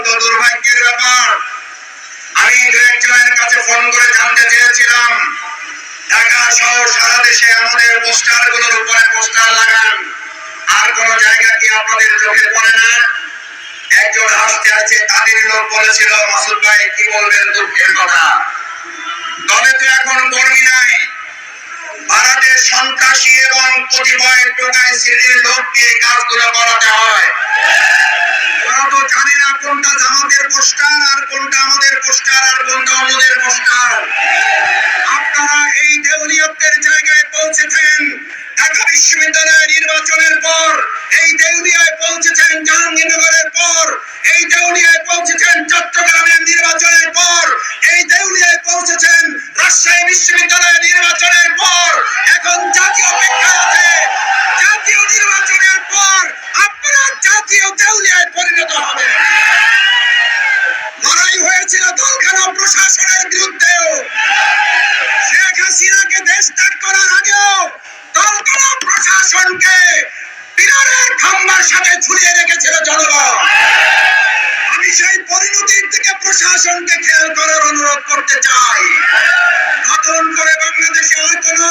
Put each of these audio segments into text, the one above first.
অত্যন্ত দুর্ভাগ্যের ব্যাপার। আমি দু একজনের কাছে ফোন করে জানতে চেয়েছিলাম, ঢাকা সহ সারা দেশে আমাদের পোস্টারগুলোর উপরে পোস্টার লাগান, আর কোন জায়গা কি আপনাদের চোখে পড়ে না? একজন হাসতে হাসতে তাদের লোক বলেছিল, মাসুদ ভাই কি বলবেন, দুঃখের কথা, দলে তো এখন কর্মী নাই, ভারতের সন্ত্রাসী এবং কতিপয় টোকায় শ্রেণীর লোক দিয়ে কাজগুলো করাতে হয়। ওরা তো জানে না কোনটা জামাতের পোস্টার আর কোনটা আমাদের পোস্টার আর কোনটা অন্যদের পোস্টার। আপনারা এই দেউলিয়তের জায়গায় পৌঁছেছেন ঢাকা বিশ্ববিদ্যালয়ের নির্বাচনের পর, এই দেউলিয়ায় পৌঁছেছেন জাহাঙ্গীরনগরের পর, এই দেউলিয়ায় পৌঁছেছেন চট্টগ্রামের নির্বাচনের পর, এই দেউলিয়ায় পৌঁছেছেন রাজশাহী বিশ্ববিদ্যালয়ের নির্বাচনের পর। এখন জাতীয় অপেক্ষা আছে, জাতীয় নির্বাচনের পর আপনারা জাতীয় দেউলিয়ায় পরিণত হবে। লড়াই হয়েছিল দলখানা প্রশাসনের বিরুদ্ধেও, শেখ হাসিনাকে দেশ ত্যাগ করার আগেও দলখানা প্রশাসনকে পিলারের খাম্বার সাথে ঝুলিয়ে রেখেছিল জনগণ। আমি সেই পরিণতির দিকে প্রশাসনকে খেয়াল করার অনুরোধ করতে চাই। নতুন করে বাংলাদেশে আর কোন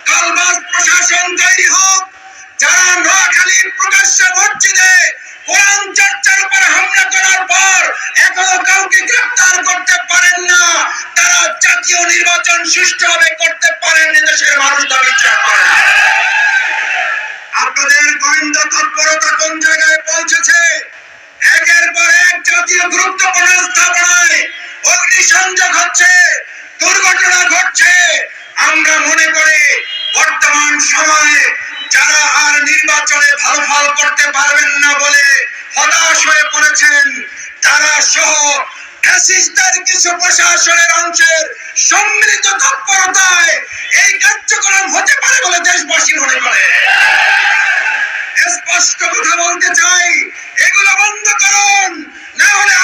দলবাজ প্রশাসন তৈরি হোক, যারা নোয়াখালীর প্রকাশ্য মসজিদে কোরআন চর্চার উপর হামলা করার পর এখনো কাউকে গ্রেফতার করতে পারেন না, তারা জাতীয় নির্বাচন সুষ্ঠুভাবে করতে পারেন দেশের মানুষ দাবি করেন। আপনাদের গোয়েন্দা তৎপরতা কোন জায়গায় পৌঁছেছে? একের পর এক জাতীয় গুরুত্বপূর্ণ স্থাপনায় অগ্নিসংযোগ হচ্ছে, দুর্ঘটনা ঘটছে। আমরা মনে করি বর্তমান সময়ে যারা আর নির্বাচনে ভালো ফল করতে পারবেন না বলে হতাশ হয়ে পড়েছেন, তারা সহ ফ্যাসিস্টদের কিছু প্রশাসনের অংশের সম্মিলিত তৎপরতায় এই কার্যক্রম হতে পারে বলে দেশবাসী মনে করে। স্পষ্ট কথা বলতে চাই, এগুলো বন্ধ করুন, না হলে